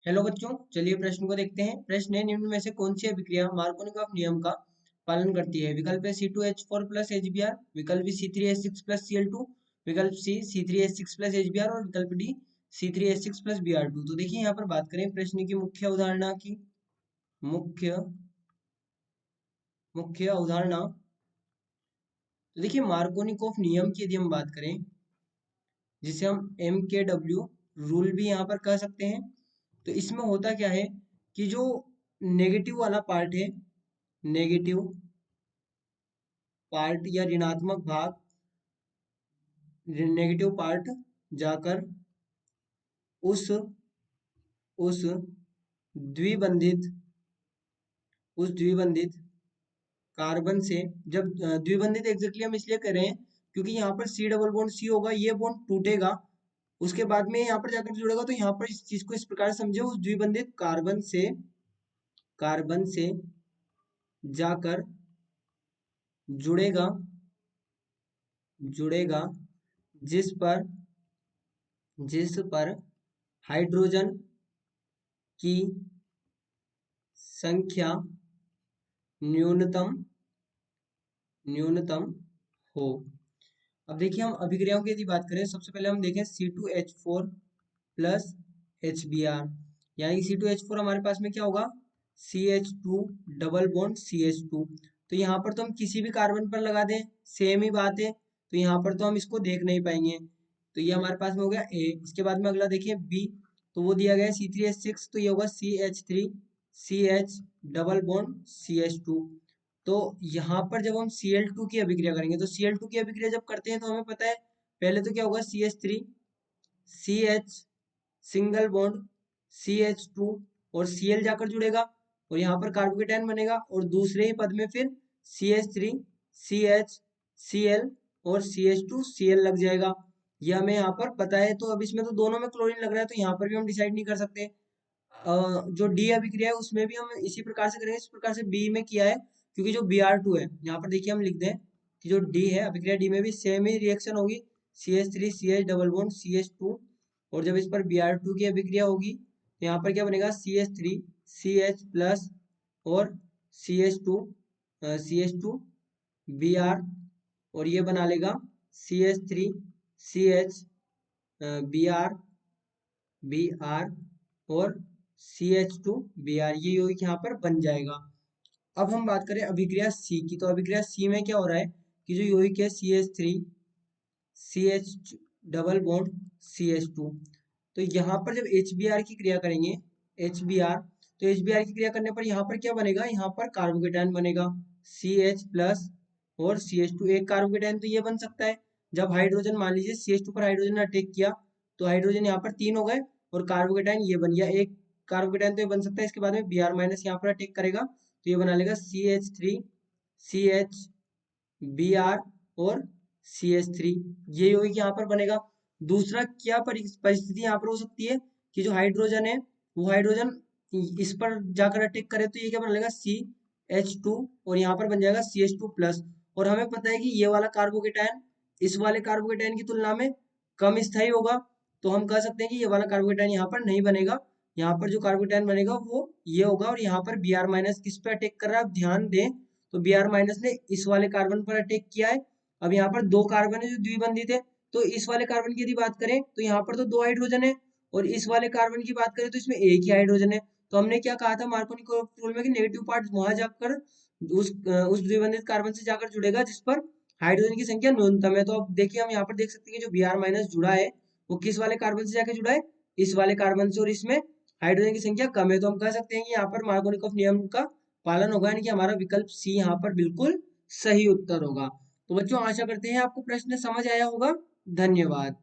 Hello बच्चों, चलिए प्रश्न को देखते हैं। प्रश्न है, निम्न में से कौन सी अभिक्रिया मार्कोनिकॉफ नियम का पालन करती है? विकल्प है C2H4 प्लस HBr, विकल्प बी C3H6 प्लस Cl2, विकल्प सी C3H6 प्लस HBr और विकल्प डी C3H6 प्लस Br2। तो देखिए यहाँ पर बात करें प्रश्न की मुख्य अवधारणा की। मुख्य मुख्य अवधारणा। तो देखिए मार्कोनिकॉफ नियम की यदि हम बात करें, जिसे हम MKW रूल भी यहाँ पर कह सकते हैं, तो इसमें होता क्या है कि जो नेगेटिव वाला पार्ट है, नेगेटिव पार्ट या ऋणात्मक भाग, नेगेटिव पार्ट जाकर उस उस द्विबंधित उस द्विबंधित कार्बन से, जब द्विबंधित एग्जैक्टली हम इसलिए कर रहे हैं क्योंकि यहाँ पर C डबल बॉन्ड C होगा, ये बॉन्ड टूटेगा, उसके बाद में यहाँ पर जाकर जुड़ेगा। तो यहाँ पर इस चीज को इस प्रकार समझे, उस द्विबंधित कार्बन से जाकर जुड़ेगा जुड़ेगा जिस पर हाइड्रोजन की संख्या न्यूनतम न्यूनतम हो। अब देखिए हम अभिक्रियाओं की यदि बात करें, सबसे पहले हम देखें C2H4 प्लस HBr, यानी कि C2H4 हमारे पास में क्या होगा, CH2 डबल बॉन्ड CH2। तो यहाँ पर तो हम किसी भी कार्बन पर लगा दें, सेम ही बात है, तो यहाँ पर तो हम इसको देख नहीं पाएंगे। तो ये हमारे पास में हो गया A। इसके बाद में अगला देखिए B, तो वो दिया गया है C3H6, तो ये होगा CH3 CH double bond CH2। तो यहाँ पर जब हम Cl2 की अभिक्रिया करेंगे, तो Cl2 की अभिक्रिया जब करते हैं तो हमें पता है पहले तो क्या होगा, CH3 CH single bond CH2 और Cl जाकर जुड़ेगा और यहाँ पर कार्बोकेटायन बनेगा, और दूसरे ही पद में फिर CH3 CH Cl और CH2 Cl लग जाएगा। ये हमें यहाँ पर पता है। तो अब इसमें तो दोनों में क्लोरीन लग रहा है, तो यहाँ पर भी हम डिसाइड नहीं कर सकते। जो डी अभिक्रिया है उसमें भी हम इसी प्रकार से करेंगे, इस प्रकार से बी में किया है, क्योंकि जो Br2 है यहाँ पर देखिए हम लिख दें कि जो डी है, अभिक्रिया डी में भी सेम ही रिएक्शन होगी, CH3 CH double bond CH2, और जब इस पर Br2 की अभिक्रिया होगी तो यहाँ पर क्या बनेगा, CH3 CH प्लस और CH2 CH2 Br, और ये बना लेगा CH3 CH Br और CH2 Br, ये यौगिक यहाँ पर बन जाएगा। अब हम बात करें अभिक्रिया सी की, तो अभिक्रिया सी में क्या हो रहा है कि जो यौगिक है CH3 CH double bond CH2, तो यहाँ पर जब HBr की क्रिया करेंगे, HBr, तो HBr की क्रिया करने पर यहाँ पर क्या बनेगा, यहाँ पर कार्बोकेटायन बनेगा CH प्लस और CH2। एक कार्बोकेटायन तो ये बन सकता है, जब हाइड्रोजन मान लीजिए CH2 पर हाइड्रोजन ने अटैक किया तो हाइड्रोजन यहाँ पर 3 हो गए और कार्बोकेटायन ये बन गया एक कार्बोकेटायन, तो ये बन सकता है। इसके बाद में Br माइनस यहाँ पर अटैक करेगा तो ये बना लेगा CH3 CH Br और CH3, ये यौगिक यहाँ पर बनेगा। दूसरा क्या परिस्थिति यहाँ पर हो सकती है कि जो हाइड्रोजन है वो हाइड्रोजन इस पर जाकर अटैक करे, तो ये क्या बना लेगा CH2 और यहाँ पर बन जाएगा CH2 प्लस। और हमें पता है कि ये वाला कार्बोकेटायन इस वाले कार्बोकेटायन की तुलना में कम स्थायी होगा, तो हम कह सकते हैं कि ये वाला कार्बोकेटायन यहाँ पर नहीं बनेगा। यहाँ पर जो कार्बोकेटायन बनेगा वो ये होगा, और यहाँ पर Br माइनस किस पे अटैक कर रहा है, आप ध्यान दें तो Br माइनस ने इस वाले कार्बन पर अटैक किया है। अब यहाँ पर दो कार्बन है जो द्विबंधित है, तो इस वाले कार्बन की यदि बात करें तो यहाँ पर तो दो हाइड्रोजन है, और इस वाले कार्बन की बात करें तो इसमें एक ही हाइड्रोजन है। तो हमने क्या कहा था मार्कोनिक रूल में कि नेगेटिव पार्ट वहां जाकर उस द्विबंधित कार्बन से जाकर जुड़ेगा जिस पर हाइड्रोजन की संख्या न्यूनतम है। तो अब देखिए हम यहाँ पर देख सकते हैं कि जो Br माइनस जुड़ा है वो किस वाले कार्बन से जाकर जुड़ा है, इस वाले कार्बन से, और इसमें हाइड्रोजन की संख्या कम है। तो हम कह सकते हैं कि यहाँ पर मार्कोनिकॉफ नियम का पालन होगा, यानी कि हमारा विकल्प सी यहाँ पर बिल्कुल सही उत्तर होगा। तो बच्चों आशा करते हैं आपको प्रश्न समझ आया होगा। धन्यवाद।